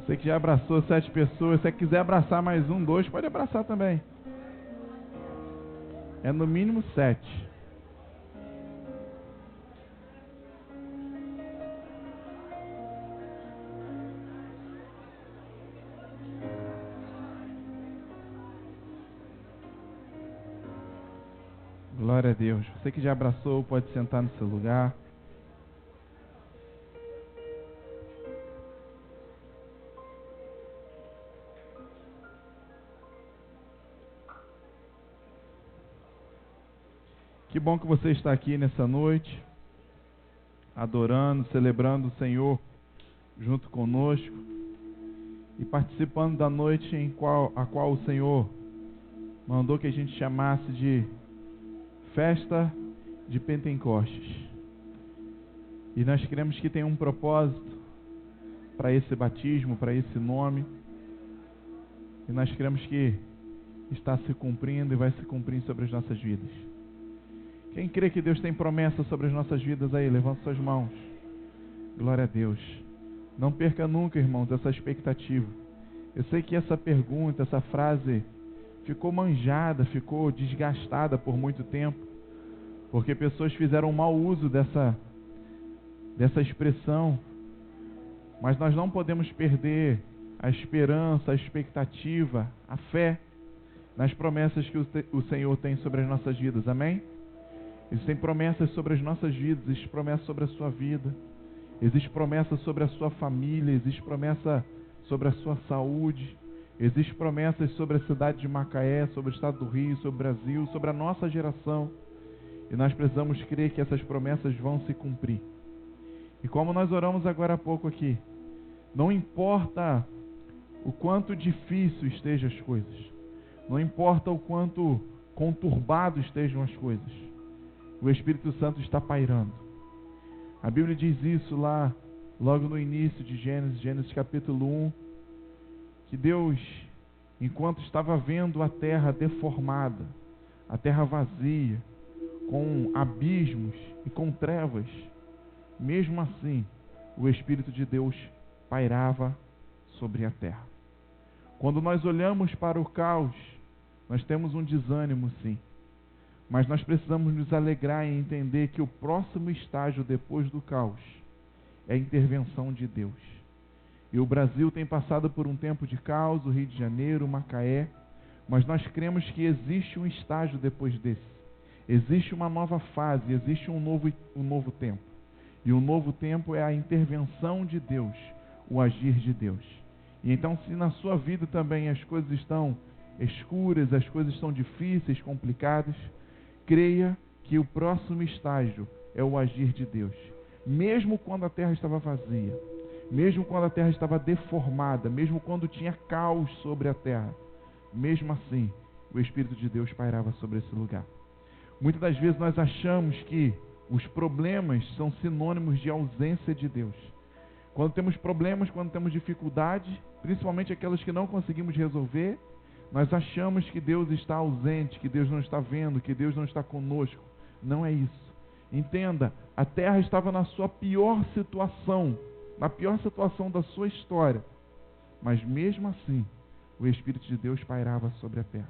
Você que já abraçou 7 pessoas, se você quiser abraçar mais 1, 2, pode abraçar também. É no mínimo 7. Glória a Deus. Você que já abraçou, pode sentar no seu lugar. Que bom que você está aqui nessa noite, adorando, celebrando o Senhor junto conosco e participando da noite a qual o Senhor mandou que a gente chamasse de Festa de Pentecostes. E nós queremos que tenha um propósito para esse batismo, para esse nome. E nós queremos que está se cumprindo e vai se cumprir sobre as nossas vidas. Quem crê que Deus tem promessa sobre as nossas vidas aí? Levanta suas mãos. Glória a Deus. Não perca nunca, irmãos, essa expectativa. Eu sei que essa pergunta, essa frase ficou manjada, ficou desgastada por muito tempo, porque pessoas fizeram mau uso dessa expressão. Mas nós não podemos perder a esperança, a expectativa, a fé nas promessas que o Senhor tem sobre as nossas vidas. Amém? Existem promessas sobre as nossas vidas, existem promessas sobre a sua vida, existe promessa sobre a sua família, existe promessa sobre a sua saúde, existe promessas sobre a cidade de Macaé, sobre o estado do Rio, sobre o Brasil, sobre a nossa geração. E nós precisamos crer que essas promessas vão se cumprir. E como nós oramos agora há pouco aqui, não importa o quanto difícil estejam as coisas, não importa o quanto conturbado estejam as coisas, o Espírito Santo está pairando. A Bíblia diz isso lá, logo no início de Gênesis capítulo 1, que Deus, enquanto estava vendo a terra deformada, a terra vazia, com abismos e com trevas, mesmo assim, o Espírito de Deus pairava sobre a terra. Quando nós olhamos para o caos, nós temos um desânimo, sim. Mas nós precisamos nos alegrar em entender que o próximo estágio depois do caos é a intervenção de Deus. E o Brasil tem passado por um tempo de caos, o Rio de Janeiro, Macaé, mas nós cremos que existe um estágio depois desse. Existe uma nova fase, existe um novo tempo. E o novo tempo é a intervenção de Deus, o agir de Deus. E então, se na sua vida também as coisas estão escuras, as coisas estão difíceis, complicadas, creia que o próximo estágio é o agir de Deus. Mesmo quando a terra estava vazia, mesmo quando a terra estava deformada, mesmo quando tinha caos sobre a terra, mesmo assim, o Espírito de Deus pairava sobre esse lugar. Muitas das vezes nós achamos que os problemas são sinônimos de ausência de Deus. Quando temos problemas, quando temos dificuldades, principalmente aquelas que não conseguimos resolver, nós achamos que Deus está ausente, que Deus não está vendo, que Deus não está conosco. Não é isso. Entenda, a terra estava na sua pior situação, na pior situação da sua história. Mas mesmo assim, o Espírito de Deus pairava sobre a terra.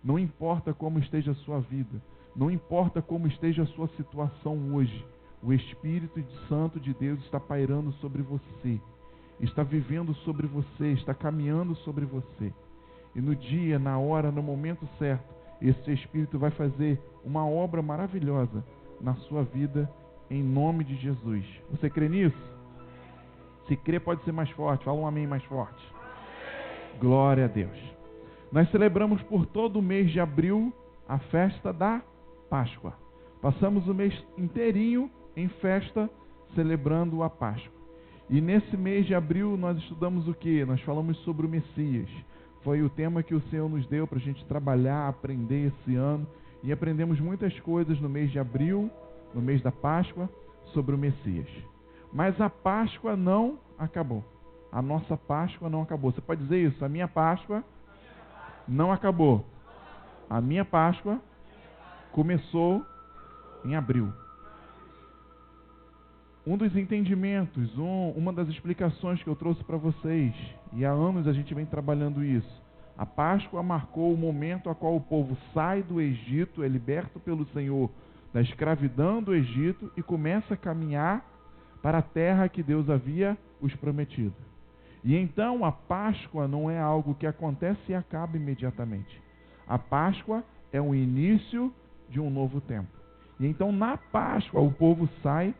Não importa como esteja a sua vida, não importa como esteja a sua situação hoje, o Espírito Santo de Deus está pairando sobre você, está vivendo sobre você, está caminhando sobre você. E no dia, na hora, no momento certo, esse Espírito vai fazer uma obra maravilhosa na sua vida, em nome de Jesus. Você crê nisso? Se crê, pode ser mais forte. Fala um amém mais forte. Glória a Deus. Nós celebramos por todo o mês de abril a festa da Páscoa. Passamos o mês inteirinho em festa, celebrando a Páscoa. E nesse mês de abril nós estudamos o quê? Nós falamos sobre o Messias. Foi o tema que o Senhor nos deu para a gente trabalhar, aprender esse ano. E aprendemos muitas coisas no mês de abril, no mês da Páscoa, sobre o Messias. Mas a Páscoa não acabou. A nossa Páscoa não acabou. Você pode dizer isso? A minha Páscoa não acabou. A minha Páscoa começou em abril. Um dos entendimentos, uma das explicações que eu trouxe para vocês, e há anos a gente vem trabalhando isso. A Páscoa marcou o momento a qual o povo sai do Egito, é liberto pelo Senhor da escravidão do Egito e começa a caminhar para a terra que Deus havia os prometido. E então a Páscoa não é algo que acontece e acaba imediatamente. A Páscoa é o início de um novo tempo. E então na Páscoa o povo sai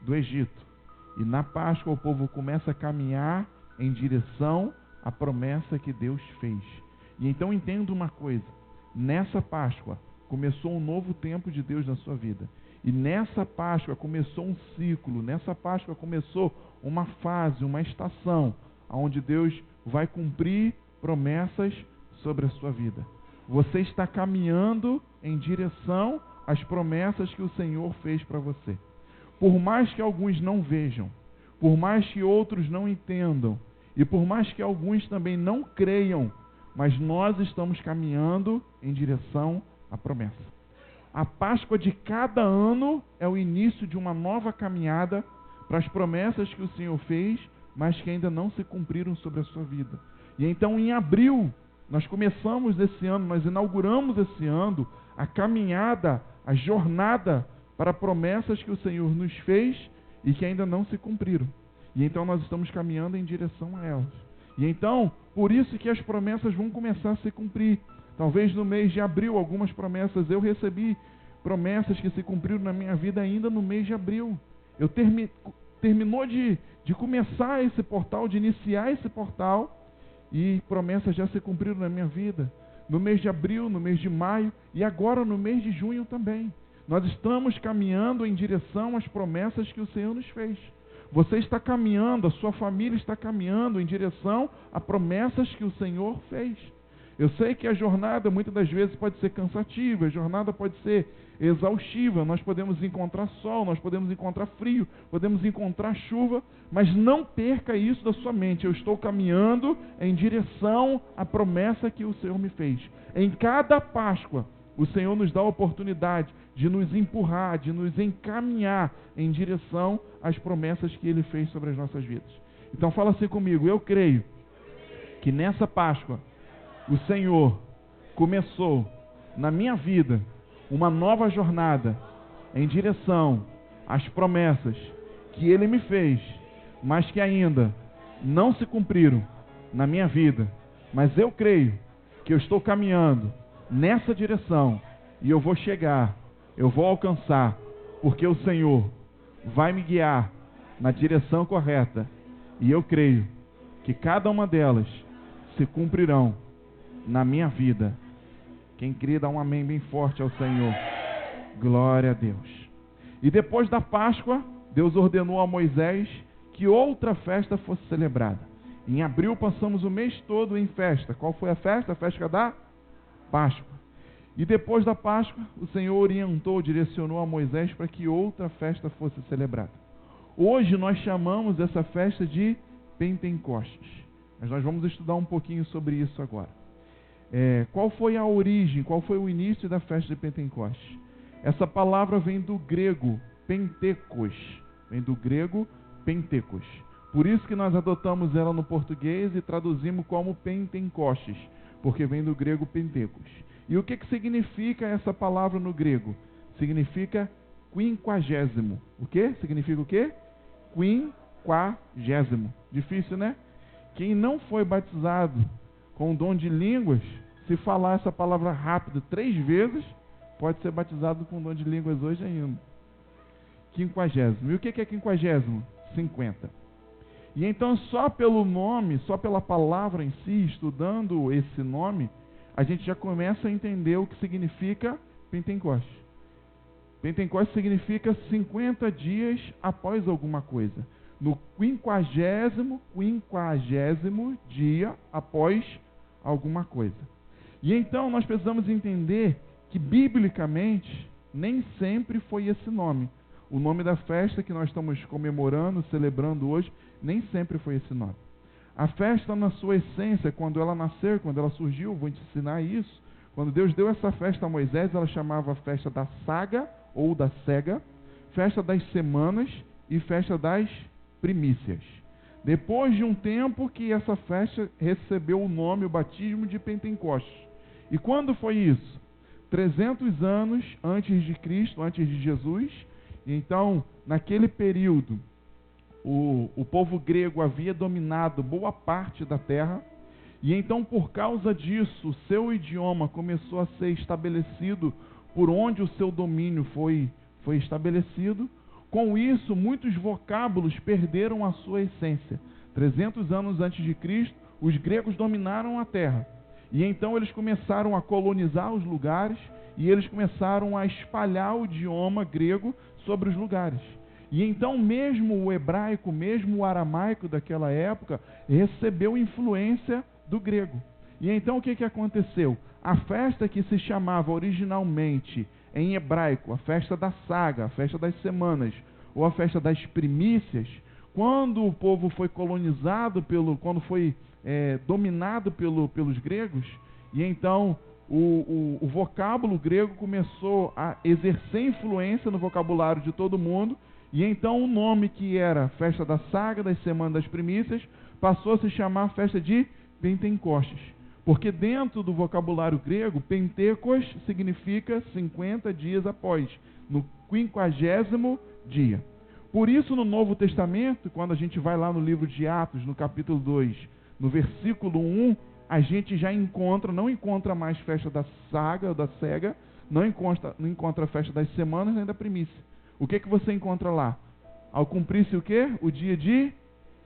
do Egito. E na Páscoa o povo começa a caminhar em direção à promessa que Deus fez. E então entenda uma coisa. Nessa Páscoa começou um novo tempo de Deus na sua vida. E nessa Páscoa começou um ciclo. Nessa Páscoa começou uma fase, uma estação, onde Deus vai cumprir promessas sobre a sua vida. Você está caminhando em direção às promessas que o Senhor fez para você. Por mais que alguns não vejam, por mais que outros não entendam, e por mais que alguns também não creiam, mas nós estamos caminhando em direção à promessa. A Páscoa de cada ano é o início de uma nova caminhada para as promessas que o Senhor fez, mas que ainda não se cumpriram sobre a sua vida. E então em abril, nós começamos esse ano, nós inauguramos esse ano a caminhada, a jornada para promessas que o Senhor nos fez e que ainda não se cumpriram. E então nós estamos caminhando em direção a elas. E então, por isso que as promessas vão começar a se cumprir. Talvez no mês de abril, algumas promessas, eu recebi promessas que se cumpriram na minha vida ainda no mês de abril. Eu terminou de começar esse portal, de iniciar esse portal, e promessas já se cumpriram na minha vida. No mês de abril, no mês de maio e agora no mês de junho também. Nós estamos caminhando em direção às promessas que o Senhor nos fez. Você está caminhando, a sua família está caminhando em direção a promessas que o Senhor fez. Eu sei que a jornada muitas das vezes pode ser cansativa, a jornada pode ser exaustiva, nós podemos encontrar sol, nós podemos encontrar frio, podemos encontrar chuva, mas não perca isso da sua mente. Eu estou caminhando em direção à promessa que o Senhor me fez. Em cada Páscoa, o Senhor nos dá a oportunidade de nos empurrar, de nos encaminhar em direção às promessas que Ele fez sobre as nossas vidas. Então fala assim comigo: eu creio que nessa Páscoa o Senhor começou na minha vida uma nova jornada em direção às promessas que Ele me fez, mas que ainda não se cumpriram na minha vida. Mas eu creio que eu estou caminhando nessa direção e eu vou chegar, eu vou alcançar, porque o Senhor vai me guiar na direção correta. E eu creio que cada uma delas se cumprirão na minha vida. Quem crê, dá um amém bem forte ao Senhor. Glória a Deus. E depois da Páscoa, Deus ordenou a Moisés que outra festa fosse celebrada. Em abril passamos o mês todo em festa. Qual foi a festa? A festa da Páscoa. E depois da Páscoa, o Senhor orientou, direcionou a Moisés para que outra festa fosse celebrada. Hoje nós chamamos essa festa de Pentecostes. Mas nós vamos estudar um pouquinho sobre isso agora. Qual foi a origem, qual foi o início da festa de Pentecostes? Essa palavra vem do grego Pentecos. Vem do grego Pentecos. Por isso que nós adotamos ela no português e traduzimos como Pentecostes, porque vem do grego Pentecos. E o que significa essa palavra no grego? Significa quinquagésimo. O que? Significa o quê? Quinquagésimo. Difícil, né? Quem não foi batizado com o dom de línguas, se falar essa palavra rápido 3 vezes, pode ser batizado com o dom de línguas hoje ainda. Quinquagésimo. E o que é quinquagésimo? 50. E então só pelo nome, só pela palavra em si, estudando esse nome, a gente já começa a entender o que significa Pentecostes. Pentecostes significa 50 dias após alguma coisa. No quinquagésimo dia após alguma coisa. E então nós precisamos entender que biblicamente nem sempre foi esse nome. O nome da festa que nós estamos comemorando, celebrando hoje, nem sempre foi esse nome. A festa na sua essência, quando ela nasceu, quando ela surgiu, vou te ensinar isso. Quando Deus deu essa festa a Moisés, ela chamava a festa da saga ou da cega, festa das semanas e festa das primícias. Depois de um tempo que essa festa recebeu o nome, o batismo de Pentecostes. E quando foi isso? 300 anos antes de Cristo, antes de Jesus. Então, naquele período, o povo grego havia dominado boa parte da terra. E então, por causa disso, o seu idioma começou a ser estabelecido por onde o seu domínio foi estabelecido. Com isso, muitos vocábulos perderam a sua essência. 300 anos antes de Cristo, os gregos dominaram a terra. E então eles começaram a colonizar os lugares e eles começaram a espalhar o idioma grego sobre os lugares. E então mesmo o hebraico, mesmo o aramaico daquela época, recebeu influência do grego. E então o que aconteceu? A festa que se chamava originalmente em hebraico, a festa da saga, a festa das semanas, ou a festa das primícias, quando o povo foi colonizado, quando foi dominado pelos gregos, e então o vocábulo grego começou a exercer influência no vocabulário de todo mundo, e então o nome que era festa da saga, das semanas, das primícias, passou a se chamar festa de Pentecostes. Porque dentro do vocabulário grego, Pentecos significa 50 dias após, no 50º dia. Por isso, no Novo Testamento, quando a gente vai lá no livro de Atos, no capítulo 2, no versículo 1, a gente já não encontra mais festa da saga ou da cega, não encontra a festa das semanas nem da primícia. O que você encontra lá? Ao cumprir-se o quê? O dia de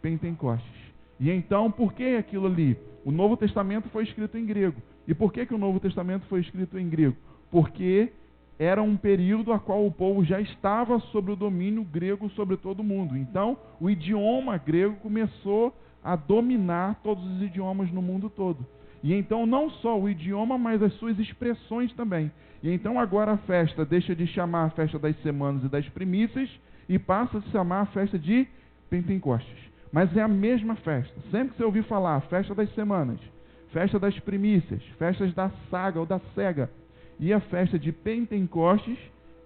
Pentecostes. E então, por que aquilo ali? O Novo Testamento foi escrito em grego. E por que o Novo Testamento foi escrito em grego? Porque era um período a qual o povo já estava sob o domínio grego sobre todo mundo. Então, o idioma grego começou a dominar todos os idiomas no mundo todo. E então, não só o idioma, mas as suas expressões também. E então, agora a festa deixa de chamar a festa das semanas e das primícias e passa a se chamar a festa de Pentecostes. Mas é a mesma festa. Sempre que você ouvir falar festa das semanas, festa das primícias, festas da saga ou da cega e a festa de Pentecostes,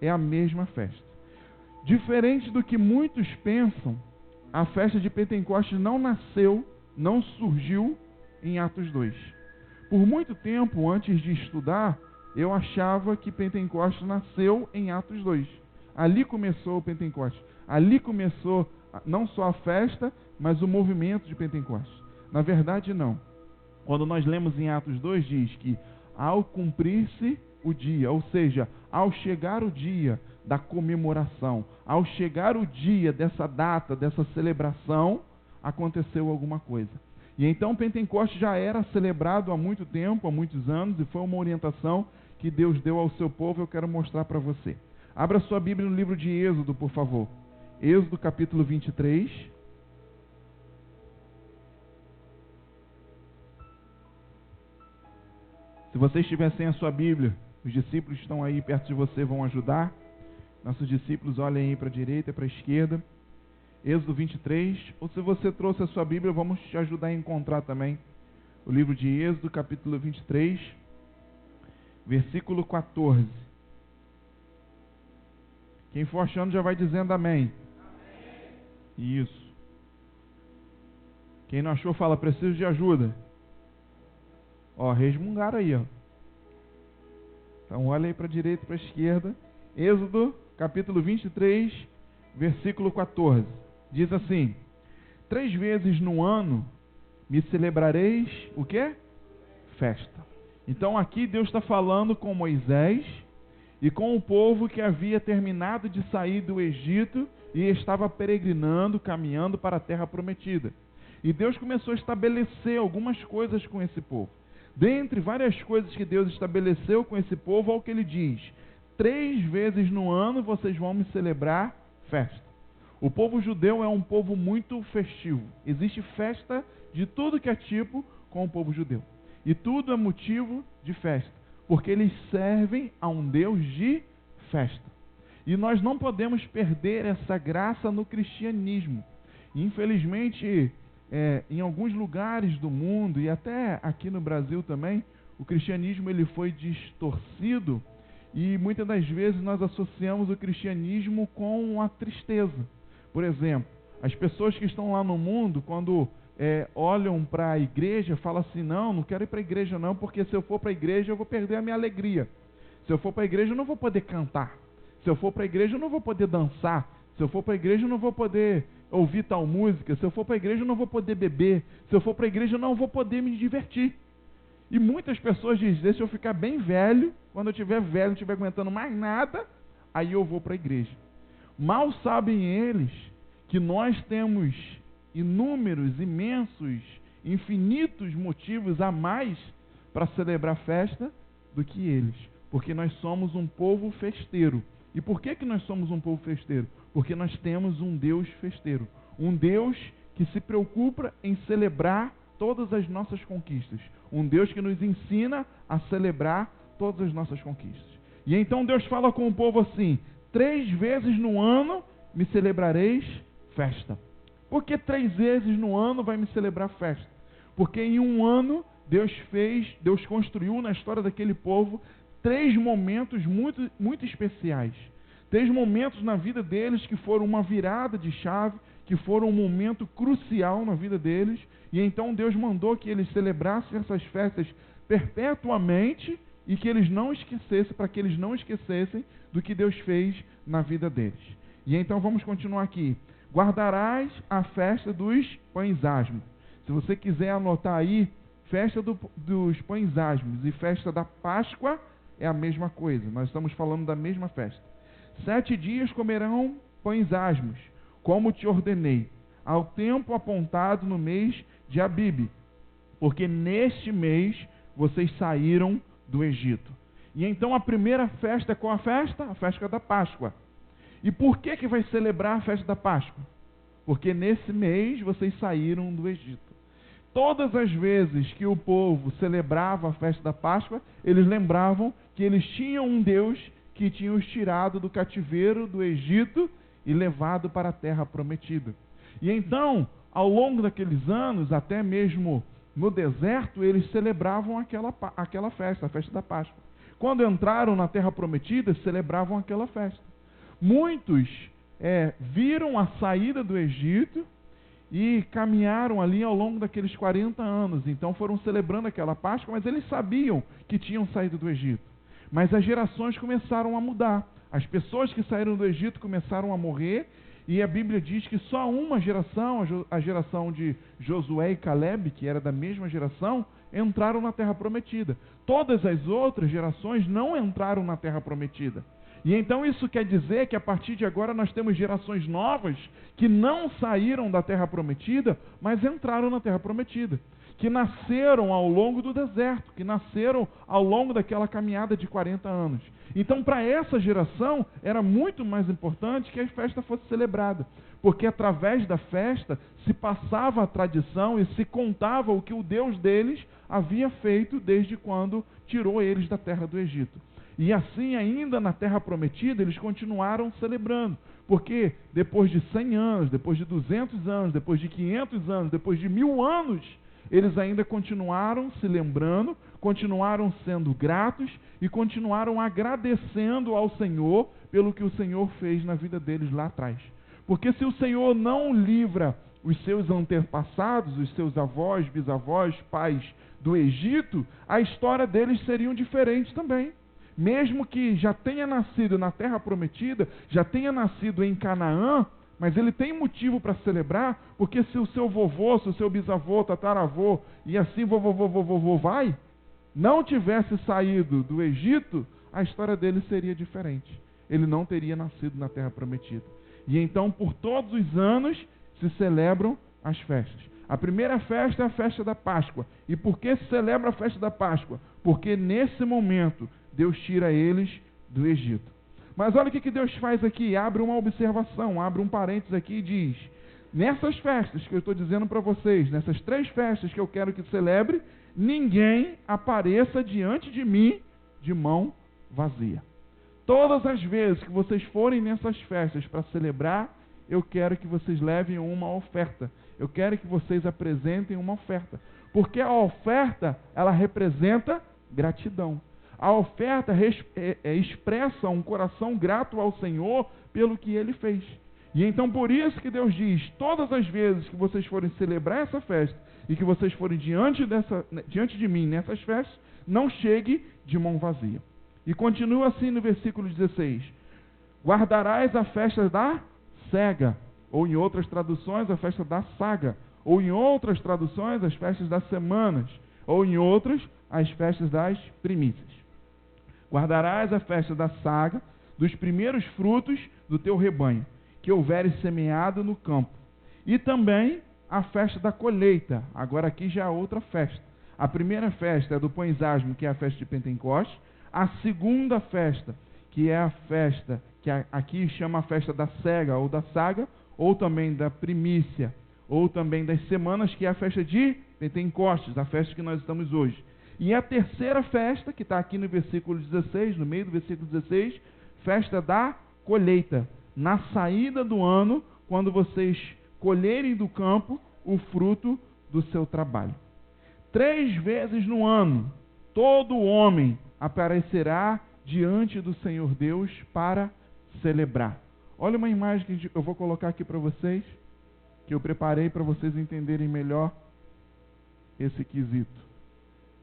é a mesma festa. Diferente do que muitos pensam, a festa de Pentecostes não surgiu em Atos 2. Por muito tempo, antes de estudar, eu achava que Pentecostes nasceu em Atos 2. Ali começou o Pentecostes. Ali começou não só a festa, mas o movimento de Pentecostes. Na verdade, não. Quando nós lemos em Atos 2, diz que ao cumprir-se o dia, ou seja, ao chegar o dia da comemoração, ao chegar o dia dessa data, dessa celebração, aconteceu alguma coisa. E então Pentecostes já era celebrado há muito tempo, há muitos anos, e foi uma orientação que Deus deu ao seu povo. Eu quero mostrar para você. Abra sua Bíblia no livro de Êxodo, por favor. Êxodo capítulo 23. Se vocês tivessem a sua Bíblia, os discípulos estão aí perto de você, vão ajudar. Nossos discípulos olhem aí para a direita e para a esquerda. Êxodo 23. Ou se você trouxe a sua Bíblia, vamos te ajudar a encontrar também o livro de Êxodo, capítulo 23, versículo 14. Quem for achando já vai dizendo amém. Amém. Isso. Quem não achou, fala, preciso de ajuda. Ó, resmungaram aí, ó. Então olha aí para a direita e para a esquerda. Êxodo, capítulo 23, versículo 14. Diz assim: 3 vezes no ano me celebrareis o quê? Festa. Então aqui Deus está falando com Moisés e com o povo que havia terminado de sair do Egito e estava peregrinando, caminhando para a terra prometida. E Deus começou a estabelecer algumas coisas com esse povo. Dentre várias coisas que Deus estabeleceu com esse povo, olha o que ele diz: 3 vezes no ano vocês vão me celebrar festa. O povo judeu é um povo muito festivo. Existe festa de tudo que é tipo com o povo judeu. E tudo é motivo de festa, porque eles servem a um Deus de festa. E nós não podemos perder essa graça no cristianismo. Infelizmente, em alguns lugares do mundo e até aqui no Brasil também, o cristianismo ele foi distorcido e muitas das vezes nós associamos o cristianismo com a tristeza. Por exemplo, as pessoas que estão lá no mundo, quando olham para a igreja, falam assim, não quero ir para a igreja não, porque se eu for para a igreja eu vou perder a minha alegria. Se eu for para a igreja eu não vou poder cantar. Se eu for para a igreja eu não vou poder dançar. Se eu for para a igreja eu não vou poder ouvir tal música. Se eu for para a igreja eu não vou poder beber. Se eu for para a igreja eu não vou poder me divertir. E muitas pessoas dizem, deixa eu ficar bem velho, quando eu estiver velho, não estiver aguentando mais nada, aí eu vou para a igreja. Mal sabem eles que nós temos inúmeros, imensos, infinitos motivos a mais para celebrar festa do que eles. Porque nós somos um povo festeiro. E por que nós somos um povo festeiro? Porque nós temos um Deus festeiro. Um Deus que se preocupa em celebrar todas as nossas conquistas. Um Deus que nos ensina a celebrar todas as nossas conquistas. E então Deus fala com o povo assim, 3 vezes no ano me celebrareis festa. Por que 3 vezes no ano vai me celebrar festa? Porque em um ano Deus construiu na história daquele povo 3 momentos muito especiais. 3 momentos na vida deles que foram uma virada de chave, que foram um momento crucial na vida deles. E então Deus mandou que eles celebrassem essas festas perpetuamente e que eles não esquecessem, para que eles não esquecessem do que Deus fez na vida deles. E então vamos continuar aqui. Guardarás a festa dos pães asmos. Se você quiser anotar aí, festa dos pães asmos e festa da Páscoa é a mesma coisa. Nós estamos falando da mesma festa. 7 dias comerão pães asmos, como te ordenei, ao tempo apontado no mês de Abibe, porque neste mês vocês saíram do Egito. E então a primeira festa, qual a festa? A festa da Páscoa. E por que vai celebrar a festa da Páscoa? Porque nesse mês vocês saíram do Egito. Todas as vezes que o povo celebrava a festa da Páscoa, eles lembravam que eles tinham um Deus que tinha os tirado do cativeiro do Egito e levado para a terra prometida. E então, ao longo daqueles anos, até mesmo no deserto, eles celebravam aquela festa, a festa da Páscoa. Quando entraram na terra prometida, celebravam aquela festa. Muitos viram a saída do Egito e caminharam ali ao longo daqueles 40 anos. Então foram celebrando aquela Páscoa, mas eles sabiam que tinham saído do Egito. Mas as gerações começaram a mudar. As pessoas que saíram do Egito começaram a morrer, e a Bíblia diz que só uma geração, a geração de Josué e Caleb, que era da mesma geração, entraram na Terra Prometida. Todas as outras gerações não entraram na Terra Prometida. E então isso quer dizer que a partir de agora nós temos gerações novas que não saíram da Terra Prometida, mas entraram na Terra Prometida. Que nasceram ao longo do deserto, que nasceram ao longo daquela caminhada de 40 anos. Então, para essa geração, era muito mais importante que a festa fosse celebrada, porque através da festa se passava a tradição e se contava o que o Deus deles havia feito desde quando tirou eles da terra do Egito. E assim, ainda na terra prometida, eles continuaram celebrando, porque depois de 100 anos, depois de 200 anos, depois de 500 anos, depois de 1000 anos, eles ainda continuaram se lembrando, continuaram sendo gratos e continuaram agradecendo ao Senhor pelo que o Senhor fez na vida deles lá atrás. Porque se o Senhor não livra os seus antepassados, os seus avós, bisavós, pais do Egito, a história deles seria diferente também. Mesmo que já tenha nascido na terra prometida, já tenha nascido em Canaã, mas ele tem motivo para celebrar, porque se o seu vovô, se o seu bisavô, tataravô, e assim vovô vai, não tivesse saído do Egito, a história dele seria diferente. Ele não teria nascido na terra prometida. E então, por todos os anos, se celebram as festas. A primeira festa é a festa da Páscoa. E por que se celebra a festa da Páscoa? Porque nesse momento, Deus tira eles do Egito. Mas olha o que Deus faz aqui, abre uma observação, abre um parênteses aqui e diz, nessas festas que eu estou dizendo para vocês, nessas 3 festas que eu quero que celebre, ninguém apareça diante de mim de mão vazia. Todas as vezes que vocês forem nessas festas para celebrar, eu quero que vocês levem uma oferta. Eu quero que vocês apresentem uma oferta. Porque a oferta, ela representa gratidão. A oferta expressa um coração grato ao Senhor pelo que Ele fez. E então por isso que Deus diz, todas as vezes que vocês forem celebrar essa festa e que vocês forem diante de mim nessas festas, não chegue de mão vazia. E continua assim no versículo 16: guardarás a festa da cega, ou em outras traduções, a festa da saga, ou em outras traduções, as festas das semanas, ou em outras, as festas das primícias. Guardarás a festa da saga, dos primeiros frutos do teu rebanho, que houveres semeado no campo. E também a festa da colheita. Agora aqui já é outra festa. A primeira festa é do Pães Asmos, que é a festa de Pentecostes. A segunda festa, que é a festa, que aqui chama a festa da cega ou da saga, ou também da primícia, ou também das semanas, que é a festa de Pentecostes, a festa que nós estamos hoje. E a terceira festa, que está aqui no versículo 16, no meio do versículo 16, festa da colheita. Na saída do ano, quando vocês colherem do campo o fruto do seu trabalho. 3 vezes no ano, todo homem aparecerá diante do Senhor Deus para celebrar. Olha uma imagem que eu vou colocar aqui para vocês, que eu preparei para vocês entenderem melhor esse quesito.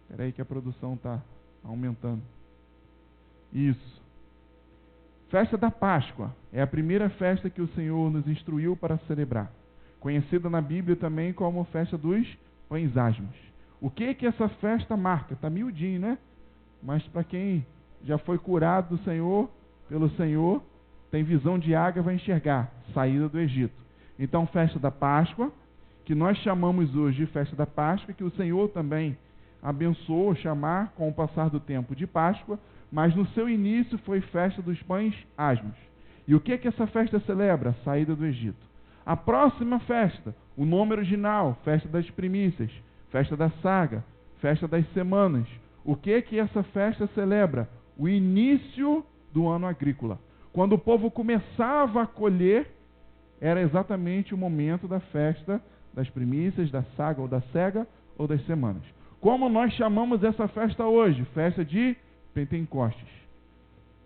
Espera aí que a produção está aumentando. Isso. Festa da Páscoa é a primeira festa que o Senhor nos instruiu para celebrar, conhecida na Bíblia também como festa dos Pães Asmos. O que essa festa marca? Está miudinho, né? Mas para quem já foi curado do Senhor, pelo Senhor, tem visão de águia, vai enxergar saída do Egito. Então, festa da Páscoa, que nós chamamos hoje de festa da Páscoa, que o Senhor também abençoou chamar com o passar do tempo de Páscoa, mas no seu início foi festa dos Pães Asmos. E o que essa festa celebra? A saída do Egito. A próxima festa, o nome original, festa das primícias, festa da saga, festa das semanas. O que essa festa celebra? O início do ano agrícola. Quando o povo começava a colher, era exatamente o momento da festa das primícias, da saga ou da cega ou das semanas. Como nós chamamos essa festa hoje? Festa de Pentecostes.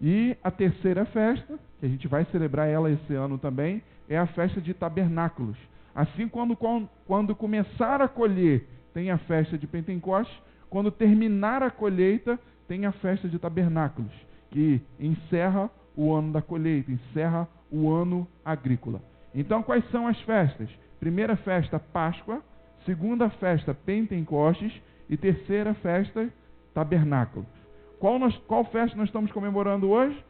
E a terceira festa, que a gente vai celebrar ela esse ano também, é a festa de Tabernáculos. Assim, quando começar a colher, tem a festa de Pentecostes. Quando terminar a colheita, tem a festa de Tabernáculos, que encerra o ano da colheita, encerra o ano agrícola. Então, quais são as festas? Primeira festa, Páscoa. Segunda festa, Pentecostes. E terceira festa, Tabernáculos. Qual festa nós estamos comemorando hoje?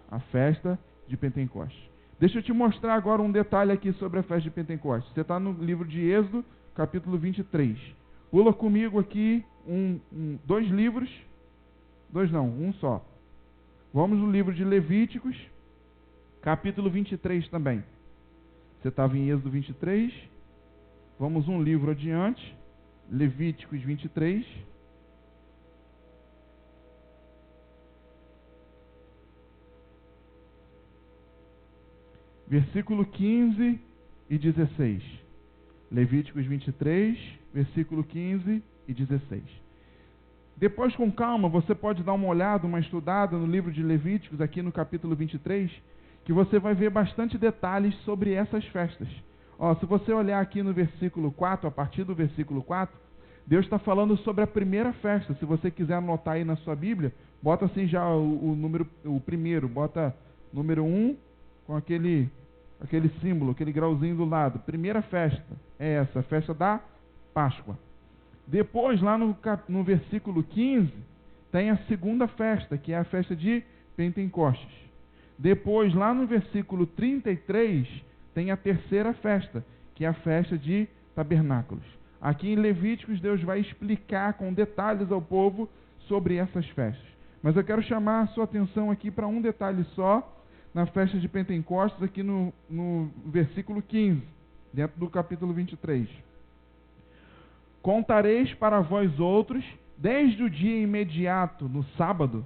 A festa de Pentecostes. Deixa eu te mostrar agora um detalhe aqui sobre a festa de Pentecostes. Você está no livro de Êxodo, capítulo 23. Pula comigo aqui dois livros. Um só. Vamos no livro de Levíticos, capítulo 23 também. Você estava em Êxodo 23. Vamos um livro adiante. Levíticos 23. Versículo 15 e 16. Levíticos 23, versículo 15 e 16. Depois, com calma, você pode dar uma olhada, uma estudada no livro de Levíticos, aqui no capítulo 23, que você vai ver bastante detalhes sobre essas festas. Se você olhar aqui no versículo 4, a partir do versículo 4, Deus está falando sobre a primeira festa. Se você quiser anotar aí na sua Bíblia, bota assim já o primeiro, bota número 1 com aquele símbolo, aquele grauzinho do lado. Primeira festa é essa, a festa da Páscoa. Depois, lá no versículo 15, tem a segunda festa, que é a festa de Pentecostes. Depois, lá no versículo 33, tem a terceira festa, que é a festa de Tabernáculos. Aqui em Levíticos, Deus vai explicar com detalhes ao povo sobre essas festas. Mas eu quero chamar a sua atenção aqui para um detalhe só, na festa de Pentecostes, aqui no versículo 15, dentro do capítulo 23. Contareis para vós outros, desde o dia imediato, no sábado,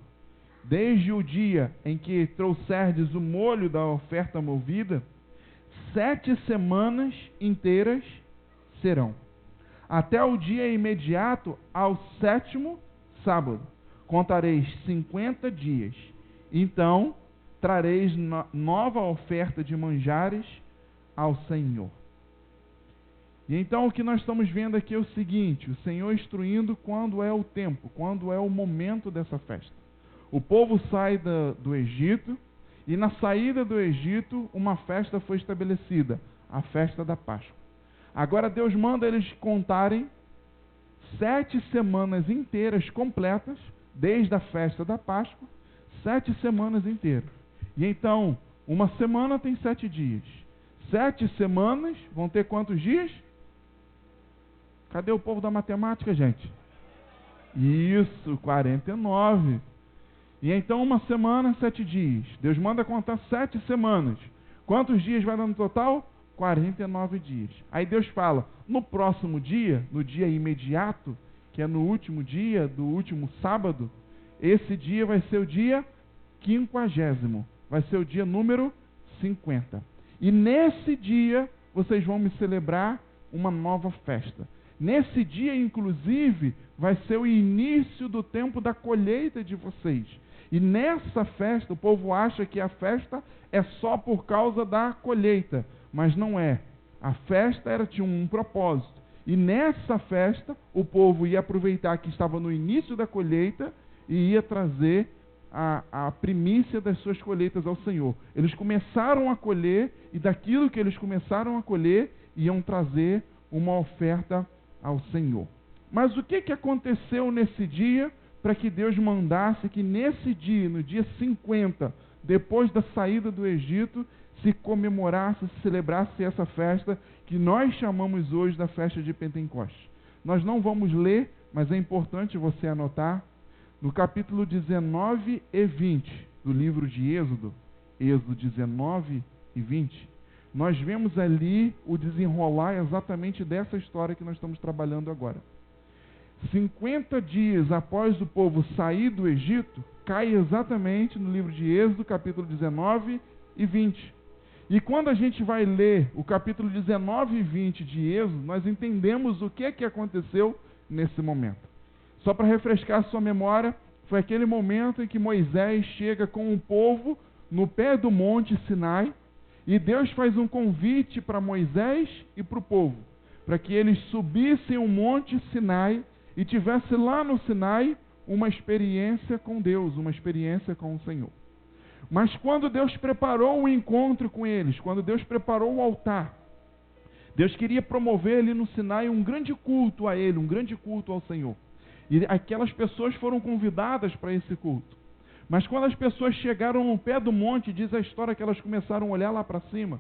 desde o dia em que trouxerdes o molho da oferta movida, 7 semanas inteiras serão, até o dia imediato ao 7º sábado. Contareis 50 dias. Então, trareis nova oferta de manjares ao Senhor. E então o que nós estamos vendo aqui é o seguinte: o Senhor instruindo quando é o tempo, quando é o momento dessa festa. O povo sai do Egito, e na saída do Egito uma festa foi estabelecida, a festa da Páscoa. Agora Deus manda eles contarem 7 semanas inteiras completas, desde a festa da Páscoa, 7 semanas inteiras. E então, uma semana tem 7 dias. 7 semanas vão ter quantos dias? Cadê o povo da matemática, gente? Isso, 49. E então, uma semana, 7 dias. Deus manda contar 7 semanas. Quantos dias vai dar no total? 49 dias. Aí Deus fala, no próximo dia, no dia imediato, que é no último dia, do último sábado, esse dia vai ser o dia 50º. Vai ser o dia número 50. E nesse dia, vocês vão me celebrar uma nova festa. Nesse dia, inclusive, vai ser o início do tempo da colheita de vocês. E nessa festa, o povo acha que a festa é só por causa da colheita, mas não é. A festa tinha um propósito. E nessa festa, o povo ia aproveitar que estava no início da colheita e ia trazer a primícia das suas colheitas ao Senhor. Eles começaram a colher, e daquilo que eles começaram a colher, iam trazer uma oferta ao Senhor. Mas o que aconteceu nesse dia para que Deus mandasse que nesse dia, no dia 50, depois da saída do Egito, se comemorasse, se celebrasse essa festa que nós chamamos hoje da festa de Pentecostes? Nós não vamos ler, mas é importante você anotar. No capítulo 19 e 20 do livro de Êxodo, Êxodo 19 e 20, nós vemos ali o desenrolar exatamente dessa história que nós estamos trabalhando agora. 50 dias após o povo sair do Egito, cai exatamente no livro de Êxodo, capítulo 19 e 20. E quando a gente vai ler o capítulo 19 e 20 de Êxodo, nós entendemos o que aconteceu nesse momento. Só para refrescar a sua memória, foi aquele momento em que Moisés chega com o povo no pé do monte Sinai, e Deus faz um convite para Moisés e para o povo, para que eles subissem o monte Sinai e tivesse lá no Sinai uma experiência com Deus, uma experiência com o Senhor. Mas quando Deus preparou o encontro com eles, quando Deus preparou o altar, Deus queria promover ali no Sinai um grande culto a Ele, um grande culto ao Senhor. E aquelas pessoas foram convidadas para esse culto. Mas quando as pessoas chegaram no pé do monte, diz a história que elas começaram a olhar lá para cima,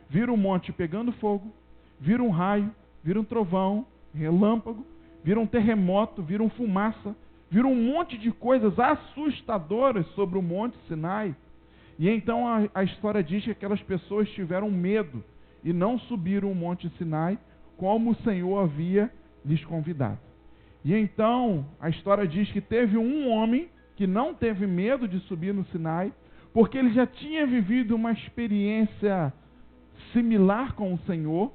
viram o monte pegando fogo, viram um raio, viram um trovão, relâmpago, viram um terremoto, viram fumaça, viram um monte de coisas assustadoras sobre o monte Sinai. E então a história diz que aquelas pessoas tiveram medo e não subiram o monte Sinai como o Senhor havia lhes convidado. E então a história diz que teve um homem que não teve medo de subir no Sinai, porque ele já tinha vivido uma experiência similar com o Senhor.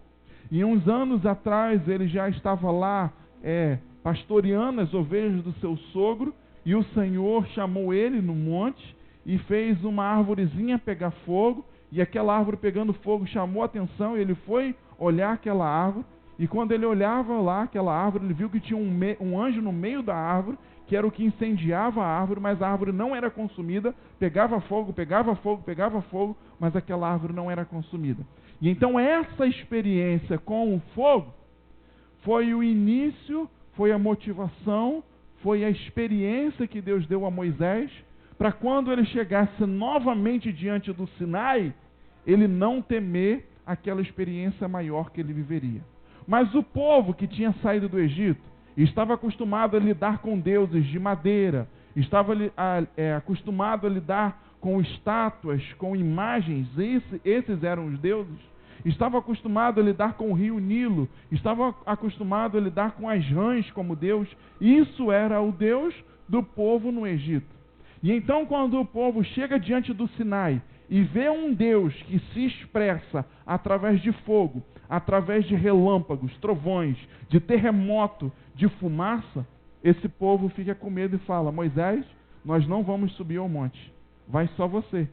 E uns anos atrás ele já estava lá pastoreando as ovelhas do seu sogro, e o Senhor chamou ele no monte e fez uma árvorezinha pegar fogo, e aquela árvore pegando fogo chamou a atenção, e ele foi olhar aquela árvore, e quando ele olhava lá aquela árvore, ele viu que tinha um anjo no meio da árvore, que era o que incendiava a árvore, mas a árvore não era consumida, pegava fogo, mas aquela árvore não era consumida. E então essa experiência com o fogo foi o início, foi a motivação, foi a experiência que Deus deu a Moisés, para quando ele chegasse novamente diante do Sinai, ele não temer aquela experiência maior que ele viveria. Mas o povo que tinha saído do Egito estava acostumado a lidar com deuses de madeira, estava acostumado a lidar com estátuas, com imagens, esses eram os deuses. Estava acostumado a lidar com o rio Nilo, estava acostumado a lidar com as rãs como Deus. Isso era o Deus do povo no Egito. E então quando o povo chega diante do Sinai e vê um Deus que se expressa através de fogo, através de relâmpagos, trovões, de terremoto, de fumaça, esse povo fica com medo e fala: Moisés, nós não vamos subir ao monte, vai só você.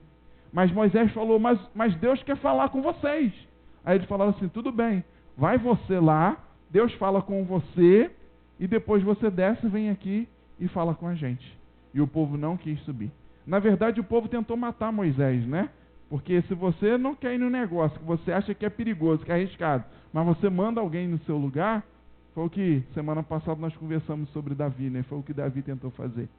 Mas Moisés falou, mas Deus quer falar com vocês. Aí ele falou assim, tudo bem, vai você lá, Deus fala com você, e depois você desce, vem aqui e fala com a gente. E o povo não quis subir. Na verdade, o povo tentou matar Moisés, né? Porque se você não quer ir no negócio, que você acha que é perigoso, que é arriscado, mas você manda alguém no seu lugar, foi o que semana passada nós conversamos sobre Davi, né? Foi o que Davi tentou fazer.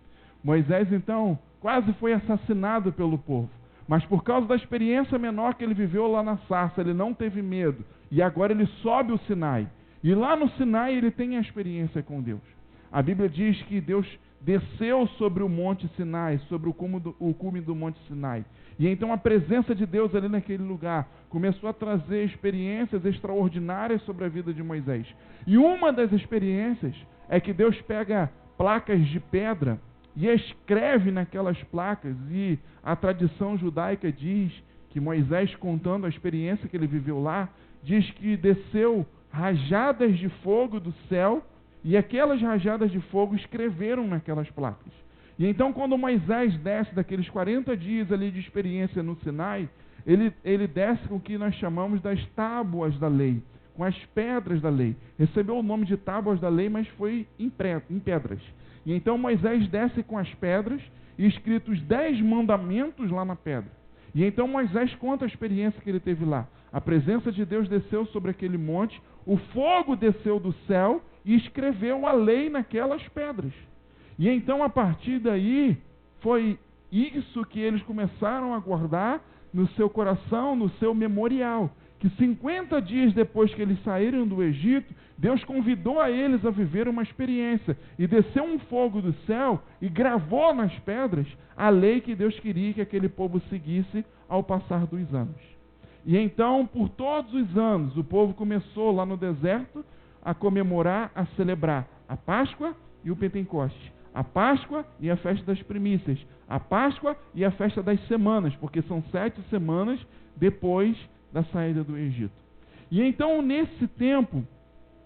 Moisés, então, quase foi assassinado pelo povo. Mas por causa da experiência menor que ele viveu lá na sarça, ele não teve medo. E agora ele sobe o Sinai. E lá no Sinai ele tem a experiência com Deus. A Bíblia diz que Deus desceu sobre o monte Sinai, sobre o cume do monte Sinai. E então a presença de Deus ali naquele lugar começou a trazer experiências extraordinárias sobre a vida de Moisés. E uma das experiências é que Deus pega placas de pedra e escreve naquelas placas, e a tradição judaica diz que Moisés, contando a experiência que ele viveu lá, diz que desceu rajadas de fogo do céu, e aquelas rajadas de fogo escreveram naquelas placas. E então quando Moisés desce daqueles 40 dias ali de experiência no Sinai, ele desce com o que nós chamamos das tábuas da lei, com as pedras da lei. Recebeu o nome de tábuas da lei, mas foi em pedras. E então Moisés desce com as pedras e escritos 10 mandamentos lá na pedra. E então Moisés conta a experiência que ele teve lá. A presença de Deus desceu sobre aquele monte, o fogo desceu do céu e escreveu a lei naquelas pedras. E então a partir daí foi isso que eles começaram a guardar no seu coração, no seu memorial. Que 50 dias depois que eles saíram do Egito, Deus convidou a eles a viver uma experiência e desceu um fogo do céu e gravou nas pedras a lei que Deus queria que aquele povo seguisse ao passar dos anos. E então, por todos os anos, o povo começou lá no deserto a comemorar, a celebrar a Páscoa e o Pentecoste. A Páscoa e a festa das primícias. A Páscoa e a festa das semanas, porque são 7 semanas depois da saída do Egito. E então, nesse tempo,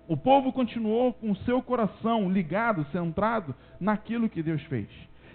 o povo continuou com o seu coração ligado, centrado naquilo que Deus fez.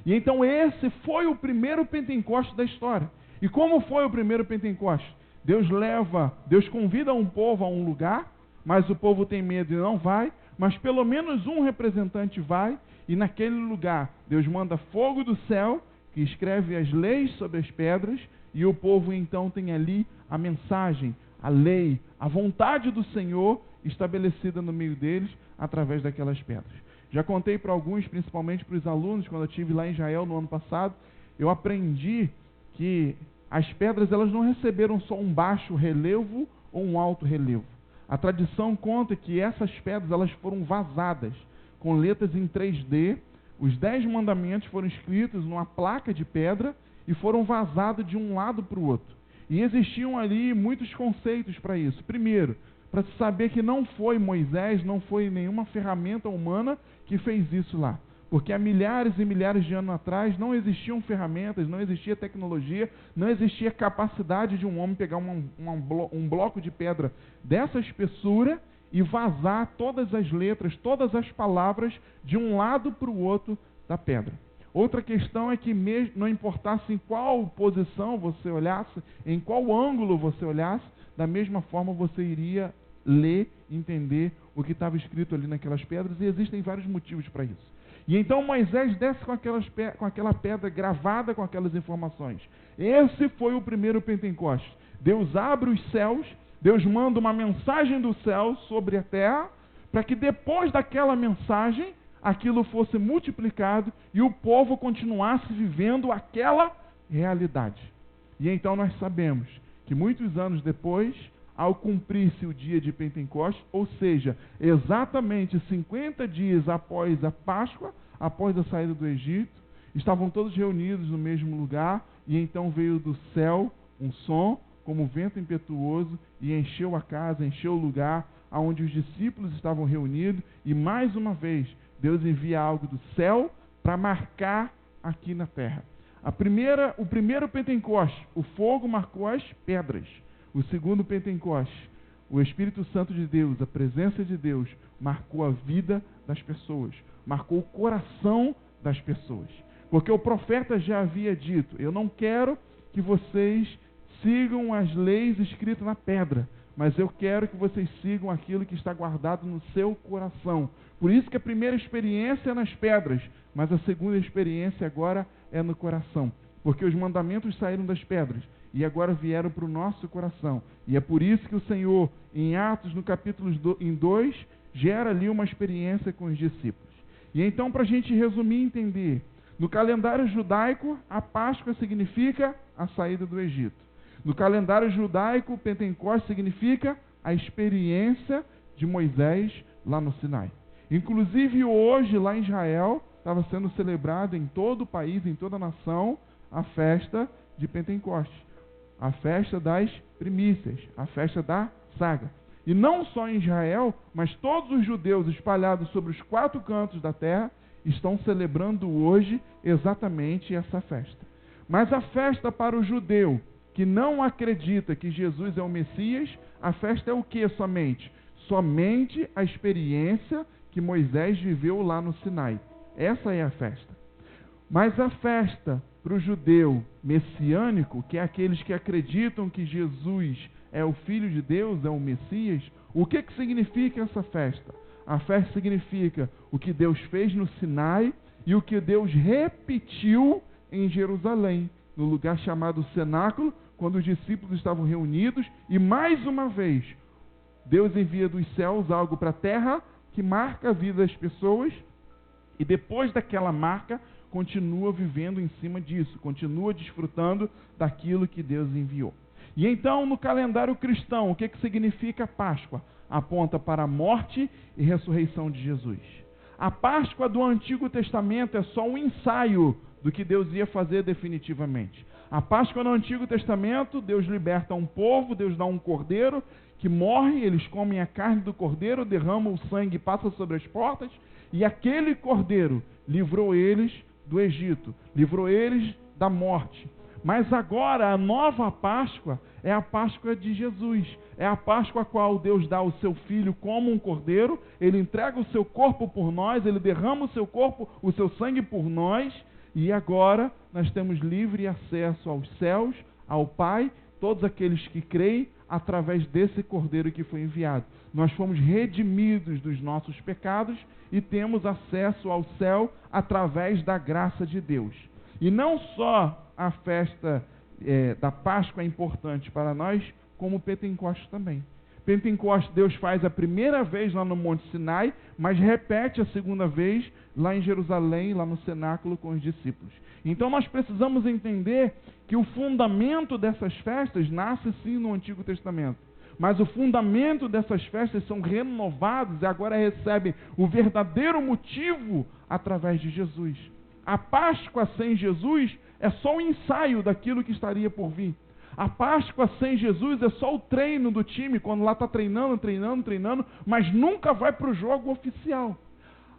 E então esse foi o primeiro Pentecoste da história. E como foi o primeiro Pentecoste? Deus convida um povo a um lugar, mas o povo tem medo e não vai, mas pelo menos um representante vai, e naquele lugar Deus manda fogo do céu, que escreve as leis sobre as pedras, e o povo então tem ali a mensagem, a lei, a vontade do Senhor estabelecida no meio deles através daquelas pedras. Já contei para alguns, principalmente para os alunos, quando eu estive lá em Israel no ano passado, eu aprendi que as pedras elas não receberam só um baixo relevo ou um alto relevo. A tradição conta que essas pedras elas foram vazadas com letras em 3D. Os 10 mandamentos foram escritos numa placa de pedra e foram vazados de um lado para o outro. E existiam ali muitos conceitos para isso. Primeiro, para se saber que não foi Moisés, não foi nenhuma ferramenta humana que fez isso lá. Porque há milhares e milhares de anos atrás não existiam ferramentas, não existia tecnologia, não existia capacidade de um homem pegar um bloco de pedra dessa espessura e vazar todas as letras, todas as palavras de um lado para o outro da pedra. Outra questão é que não importasse em qual posição você olhasse, em qual ângulo você olhasse, da mesma forma você iria ler, entender o que estava escrito ali naquelas pedras, e existem vários motivos para isso. E então Moisés desce com aquela pedra gravada com aquelas informações. Esse foi o primeiro Pentecoste. Deus abre os céus, Deus manda uma mensagem do céu sobre a terra, para que depois daquela mensagem, aquilo fosse multiplicado e o povo continuasse vivendo aquela realidade. E então nós sabemos que muitos anos depois, ao cumprir-se o dia de Pentecostes, ou seja, exatamente 50 dias após a Páscoa, após a saída do Egito, estavam todos reunidos no mesmo lugar, e então veio do céu um som, como vento impetuoso, e encheu a casa, encheu o lugar onde os discípulos estavam reunidos, e mais uma vez, Deus envia algo do céu para marcar aqui na terra. O primeiro Pentecoste, o fogo marcou as pedras. O segundo Pentecoste, o Espírito Santo de Deus, a presença de Deus, marcou a vida das pessoas, marcou o coração das pessoas. Porque o profeta já havia dito, eu não quero que vocês sigam as leis escritas na pedra, mas eu quero que vocês sigam aquilo que está guardado no seu coração. Por isso que a primeira experiência é nas pedras, mas a segunda experiência agora é no coração. Porque os mandamentos saíram das pedras e agora vieram para o nosso coração. E é por isso que o Senhor, em Atos, no capítulo 2, gera ali uma experiência com os discípulos. E então, para a gente resumir e entender, no calendário judaico, a Páscoa significa a saída do Egito. No calendário judaico, o Pentecostes significa a experiência de Moisés lá no Sinai. Inclusive hoje, lá em Israel, estava sendo celebrado em todo o país, em toda a nação, a festa de Pentecostes. A festa das primícias, a festa da saga. E não só em Israel, mas todos os judeus espalhados sobre os 4 cantos da terra estão celebrando hoje exatamente essa festa. Mas a festa para o judeu que não acredita que Jesus é o Messias, a festa é o que somente? Somente a experiência que Moisés viveu lá no Sinai. Essa é a festa. Mas a festa para o judeu messiânico, que é aqueles que acreditam que Jesus é o Filho de Deus, é o Messias, o que significa essa festa? A festa significa o que Deus fez no Sinai e o que Deus repetiu em Jerusalém, no lugar chamado Cenáculo, quando os discípulos estavam reunidos, e mais uma vez, Deus envia dos céus algo para a terra que marca a vida das pessoas, e depois daquela marca, continua vivendo em cima disso, continua desfrutando daquilo que Deus enviou. E então, no calendário cristão, o que significa Páscoa? Aponta para a morte e ressurreição de Jesus. A Páscoa do Antigo Testamento é só um ensaio do que Deus ia fazer definitivamente. A Páscoa no Antigo Testamento, Deus liberta um povo, Deus dá um cordeiro que morre, eles comem a carne do cordeiro, derramam o sangue, passa sobre as portas, e aquele cordeiro livrou eles do Egito, livrou eles da morte. Mas agora a nova Páscoa é a Páscoa de Jesus. É a Páscoa a qual Deus dá o seu Filho como um cordeiro, ele entrega o seu corpo por nós, ele derrama o seu corpo, o seu sangue por nós, e agora nós temos livre acesso aos céus, ao Pai, todos aqueles que creem, através desse cordeiro que foi enviado. Nós fomos redimidos dos nossos pecados e temos acesso ao céu através da graça de Deus. E não só a festa da Páscoa é importante para nós, como o Pentecostes também. Pentecostes Deus faz a primeira vez lá no Monte Sinai, mas repete a segunda vez lá em Jerusalém, lá no cenáculo com os discípulos. Então nós precisamos entender que o fundamento dessas festas nasce sim no Antigo Testamento. Mas o fundamento dessas festas são renovados e agora recebem o verdadeiro motivo através de Jesus. A Páscoa sem Jesus é só um ensaio daquilo que estaria por vir. A Páscoa sem Jesus é só o treino do time, quando lá está treinando, mas nunca vai para o jogo oficial.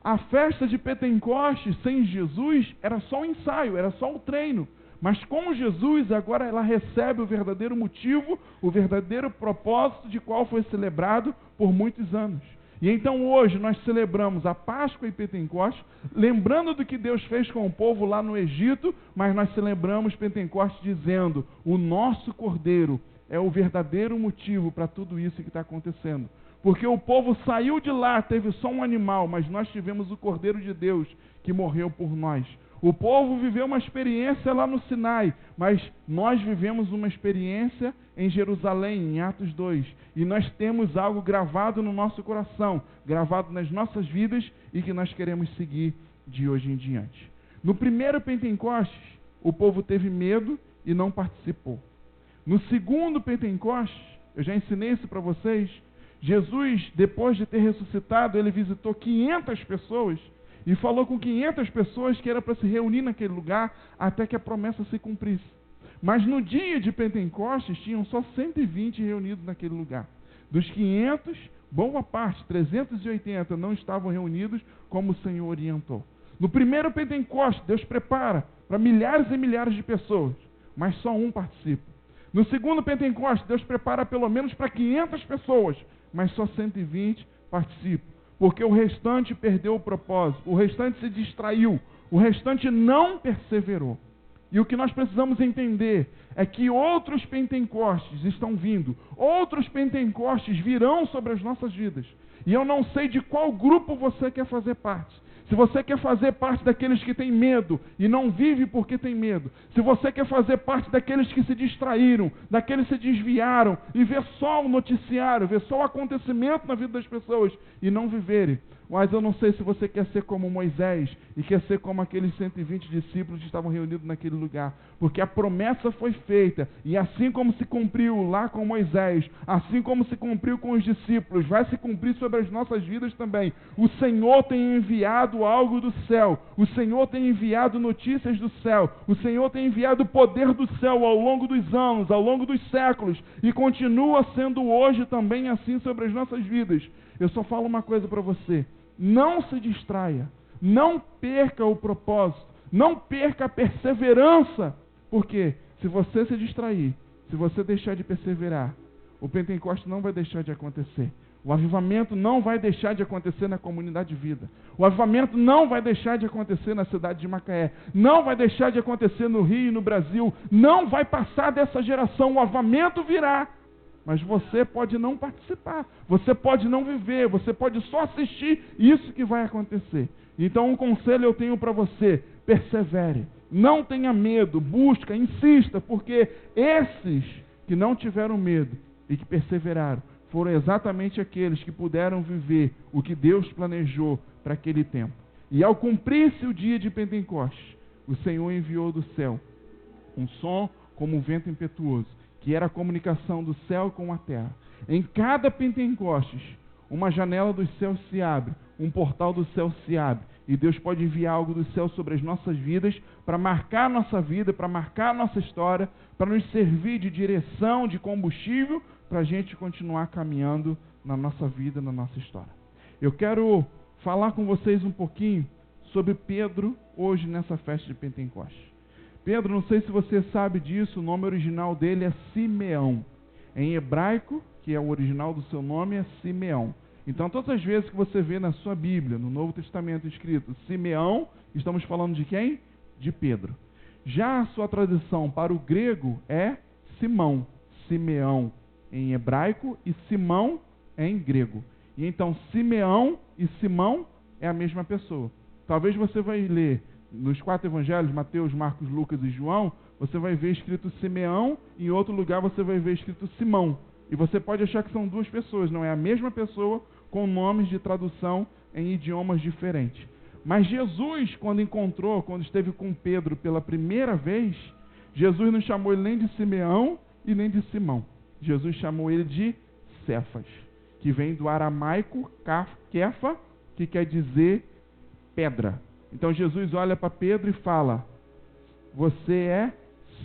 A festa de Pentecostes sem Jesus era só um ensaio, era só um treino. Mas com Jesus, agora ela recebe o verdadeiro motivo, o verdadeiro propósito de qual foi celebrado por muitos anos. E então hoje nós celebramos a Páscoa e Pentecostes, lembrando do que Deus fez com o povo lá no Egito, mas nós celebramos Pentecostes dizendo, o nosso Cordeiro é o verdadeiro motivo para tudo isso que está acontecendo. Porque o povo saiu de lá, teve só um animal, mas nós tivemos o Cordeiro de Deus que morreu por nós. O povo viveu uma experiência lá no Sinai, mas nós vivemos uma experiência em Jerusalém, em Atos 2. E nós temos algo gravado no nosso coração, gravado nas nossas vidas e que nós queremos seguir de hoje em diante. No primeiro Pentecostes, o povo teve medo e não participou. No segundo Pentecostes, eu já ensinei isso para vocês, Jesus, depois de ter ressuscitado, ele visitou 500 pessoas e falou com 500 pessoas que era para se reunir naquele lugar até que a promessa se cumprisse. Mas no dia de Pentecostes, tinham só 120 reunidos naquele lugar. Dos 500, boa parte, 380, não estavam reunidos como o Senhor orientou. No primeiro Pentecostes, Deus prepara para milhares e milhares de pessoas, mas só um participa. No segundo Pentecostes, Deus prepara pelo menos para 500 pessoas, mas só 120 participam. Porque o restante perdeu o propósito, o restante se distraiu, o restante não perseverou. E o que nós precisamos entender é que outros Pentecostes estão vindo, outros Pentecostes virão sobre as nossas vidas. E eu não sei de qual grupo você quer fazer parte. Se você quer fazer parte daqueles que têm medo e não vive porque tem medo, se você quer fazer parte daqueles que se distraíram, daqueles que se desviaram e ver só o noticiário, ver só o acontecimento na vida das pessoas e não viverem. Mas eu não sei se você quer ser como Moisés e quer ser como aqueles 120 discípulos que estavam reunidos naquele lugar. Porque a promessa foi feita, e assim como se cumpriu lá com Moisés, assim como se cumpriu com os discípulos, vai se cumprir sobre as nossas vidas também. O Senhor tem enviado algo do céu, o Senhor tem enviado notícias do céu, o Senhor tem enviado o poder do céu ao longo dos anos, ao longo dos séculos, e continua sendo hoje também assim sobre as nossas vidas. Eu só falo uma coisa para você: não se distraia, não perca o propósito, não perca a perseverança, porque se você se distrair, se você deixar de perseverar, o Pentecoste não vai deixar de acontecer. O avivamento não vai deixar de acontecer na comunidade de vida. O avivamento não vai deixar de acontecer na cidade de Macaé. Não vai deixar de acontecer no Rio e no Brasil. Não vai passar dessa geração. O avivamento virá. Mas você pode não participar, você pode não viver, você pode só assistir isso que vai acontecer. Então um conselho eu tenho para você: persevere, não tenha medo, busca, insista, porque esses que não tiveram medo e que perseveraram, foram exatamente aqueles que puderam viver o que Deus planejou para aquele tempo. E ao cumprir-se o dia de Pentecostes, o Senhor enviou do céu um som como um vento impetuoso, que era a comunicação do céu com a terra. Em cada Pentecostes, uma janela dos céus se abre, um portal do céu se abre, e Deus pode enviar algo do céu sobre as nossas vidas, para marcar a nossa vida, para marcar a nossa história, para nos servir de direção, de combustível, para a gente continuar caminhando na nossa vida, na nossa história. Eu quero falar com vocês um pouquinho sobre Pedro hoje nessa festa de Pentecostes. Pedro, não sei se você sabe disso, o nome original dele é Simeão. Em hebraico, que é o original do seu nome, é Simeão. Então, todas as vezes que você vê na sua Bíblia, no Novo Testamento escrito Simeão, estamos falando de quem? De Pedro. Já a sua tradução para o grego é Simão, Simeão em hebraico e Simão em grego. E então, Simeão e Simão é a mesma pessoa. Talvez você vai ler nos 4 evangelhos, Mateus, Marcos, Lucas e João, você vai ver escrito Simeão, e em outro lugar você vai ver escrito Simão. E você pode achar que são duas pessoas, não é a mesma pessoa com nomes de tradução em idiomas diferentes. Mas Jesus, quando esteve com Pedro pela primeira vez, Jesus não chamou ele nem de Simeão e nem de Simão. Jesus chamou ele de Cefas, que vem do aramaico Kefa, que quer dizer pedra. Então Jesus olha para Pedro e fala: você é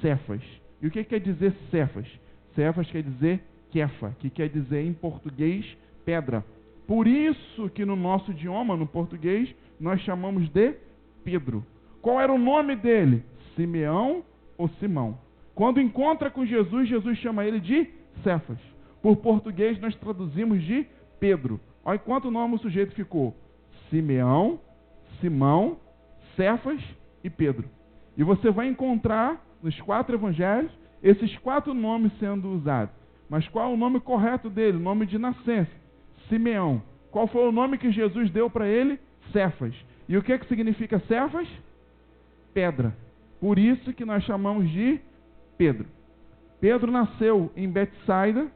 Cefas. E o que quer dizer Cefas? Cefas quer dizer Kefa, que quer dizer em português pedra. Por isso que no nosso idioma, no português, nós chamamos de Pedro. Qual era o nome dele? Simeão ou Simão. Quando encontra com Jesus, Jesus chama ele de Cefas. Por português nós traduzimos de Pedro. Olha quanto nome o sujeito ficou: Simeão, Simão, Cefas e Pedro. E você vai encontrar nos 4 evangelhos esses 4 nomes sendo usados. Mas qual é o nome correto dele? O nome de nascença: Simeão. Qual foi o nome que Jesus deu para ele? Cefas. E o que significa Cefas? Pedra. Por isso que nós chamamos de Pedro. Pedro nasceu em Betsaida,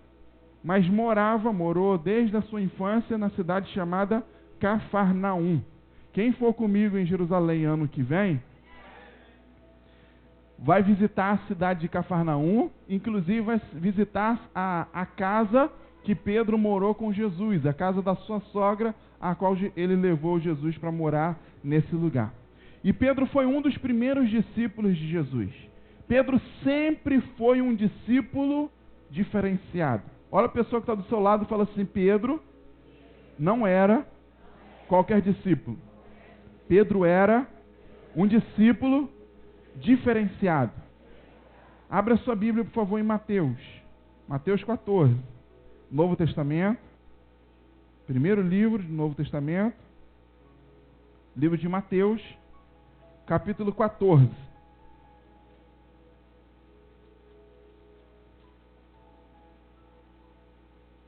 mas morou desde a sua infância na cidade chamada Cafarnaum. Quem for comigo em Jerusalém ano que vem, vai visitar a cidade de Cafarnaum, inclusive vai visitar a casa que Pedro morou com Jesus, a casa da sua sogra, a qual ele levou Jesus para morar nesse lugar. E Pedro foi um dos primeiros discípulos de Jesus. Pedro sempre foi um discípulo diferenciado. Olha a pessoa que está do seu lado e fala assim: Pedro não era qualquer discípulo. Pedro era um discípulo diferenciado. Abra sua Bíblia, por favor, em Mateus. Mateus 14. Novo Testamento. Primeiro livro do Novo Testamento. Livro de Mateus, capítulo 14.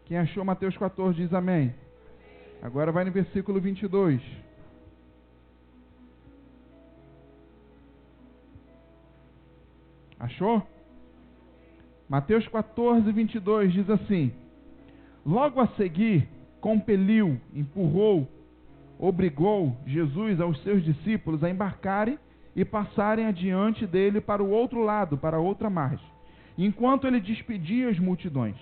Quem achou Mateus 14 diz amém. Agora vai no versículo 22. Achou? Mateus 14, 22 diz assim: logo a seguir, compeliu, empurrou, obrigou Jesus aos seus discípulos a embarcarem e passarem adiante dele para o outro lado, para a outra margem, enquanto ele despedia as multidões.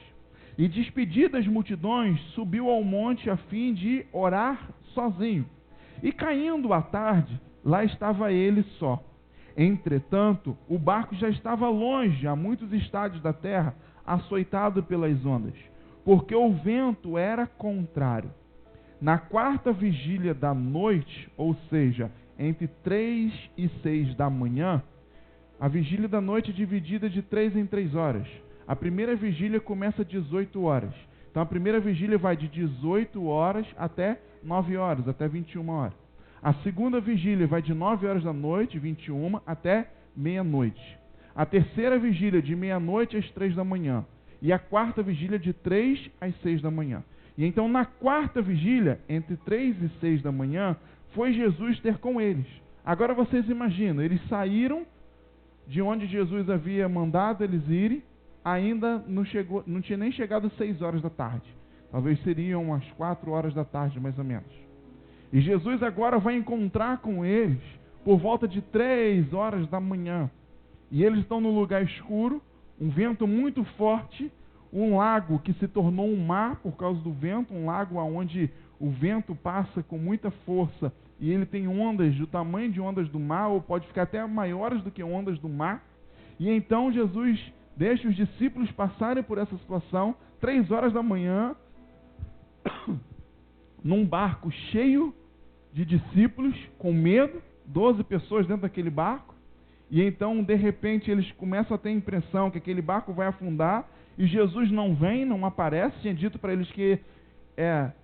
E despedidas as multidões, subiu ao monte a fim de orar sozinho. E caindo a tarde, lá estava ele só. Entretanto, o barco já estava longe, a muitos estádios da terra, açoitado pelas ondas, porque o vento era contrário. Na quarta vigília da noite, ou seja, entre 3 e 6 da manhã, a vigília da noite é dividida de 3 em 3 horas. A primeira vigília começa às 18 horas. Então a primeira vigília vai de 18 horas até 9 horas, até 21 horas. A segunda vigília vai de 9 horas da noite, 21, até meia-noite. A terceira vigília de meia-noite às 3 da manhã. E a quarta vigília de 3 às 6 da manhã. E então na quarta vigília, entre 3 e 6 da manhã, foi Jesus ter com eles. Agora vocês imaginam, eles saíram de onde Jesus havia mandado eles irem, ainda não tinha nem chegado às 6 horas da tarde. Talvez seriam umas 4 horas da tarde, mais ou menos. E Jesus agora vai encontrar com eles por volta de 3 horas da manhã. E eles estão num lugar escuro, um vento muito forte, um lago que se tornou um mar por causa do vento, um lago onde o vento passa com muita força e ele tem ondas do tamanho de ondas do mar, ou pode ficar até maiores do que ondas do mar. E então Jesus deixa os discípulos passarem por essa situação, 3 horas da manhã, num barco cheio de discípulos, com medo, 12 pessoas dentro daquele barco, e então, de repente, eles começam a ter a impressão que aquele barco vai afundar, e Jesus não vem, não aparece. Tinha dito para eles que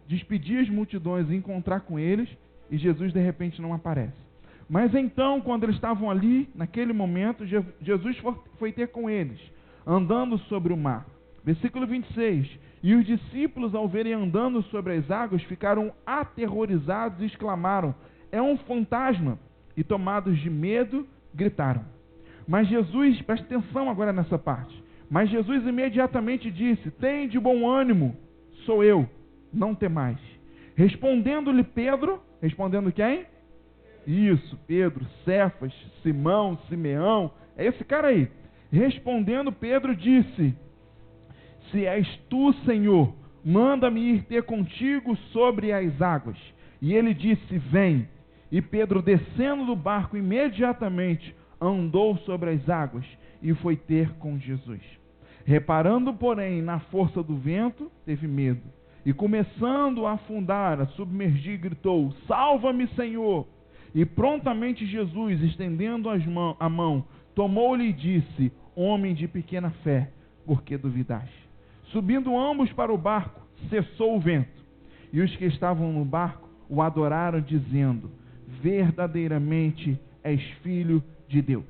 despedir as multidões e encontrar com eles, e Jesus, de repente, não aparece. Mas então, quando eles estavam ali, naquele momento, Jesus foi ter com eles, andando sobre o mar. Versículo 26. E os discípulos, ao verem andando sobre as águas, ficaram aterrorizados e exclamaram: é um fantasma! E tomados de medo, gritaram. Mas Jesus, preste atenção agora nessa parte. Mas Jesus imediatamente disse: tende bom ânimo, sou eu, não temais. Respondendo-lhe Pedro, respondendo quem? Isso, Pedro, Cefas, Simão, Simeão, é esse cara aí. Respondendo Pedro, disse: se és tu, Senhor, manda-me ir ter contigo sobre as águas. E ele disse: vem. E Pedro, descendo do barco, imediatamente andou sobre as águas e foi ter com Jesus. Reparando, porém, na força do vento, teve medo. E começando a afundar, a submergir, gritou: salva-me, Senhor! E prontamente Jesus, estendendo a mão, tomou-lhe e disse: homem de pequena fé, por que duvidaste? Subindo ambos para o barco, cessou o vento. E os que estavam no barco o adoraram, dizendo: verdadeiramente és filho de Deus.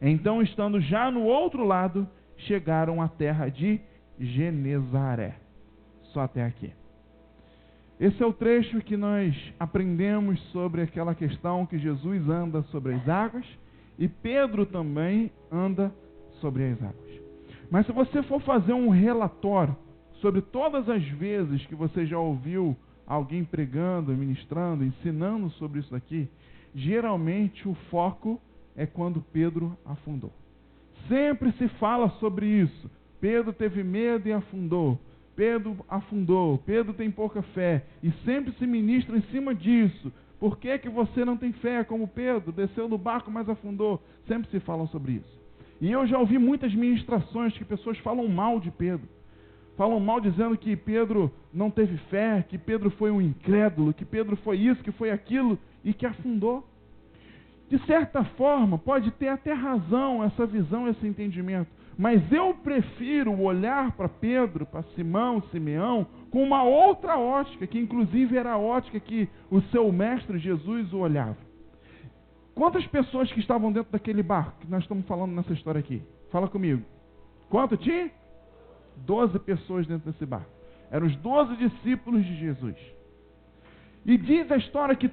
Então, estando já no outro lado, chegaram à terra de Genezaré. Só até aqui. Esse é o trecho que nós aprendemos sobre aquela questão que Jesus anda sobre as águas e Pedro também anda sobre as águas. Mas se você for fazer um relatório sobre todas as vezes que você já ouviu alguém pregando, ministrando, ensinando sobre isso aqui, geralmente o foco é quando Pedro afundou. Sempre se fala sobre isso. Pedro teve medo e afundou. Pedro afundou. Pedro tem pouca fé. E sempre se ministra em cima disso. Por que que você não tem fé como Pedro? Desceu do barco, mas afundou. Sempre se fala sobre isso. E eu já ouvi muitas ministrações que pessoas falam mal de Pedro. Falam mal dizendo que Pedro não teve fé, que Pedro foi um incrédulo, que Pedro foi isso, que foi aquilo e que afundou. De certa forma, pode ter até razão essa visão, esse entendimento. Mas eu prefiro olhar para Pedro, para Simão, Simeão, com uma outra ótica, que inclusive era a ótica que o seu mestre Jesus o olhava. Quantas pessoas que estavam dentro daquele barco que nós estamos falando nessa história aqui? Fala comigo. Quanto tinha? 12 pessoas dentro desse barco. Eram os 12 discípulos de Jesus. E diz a história que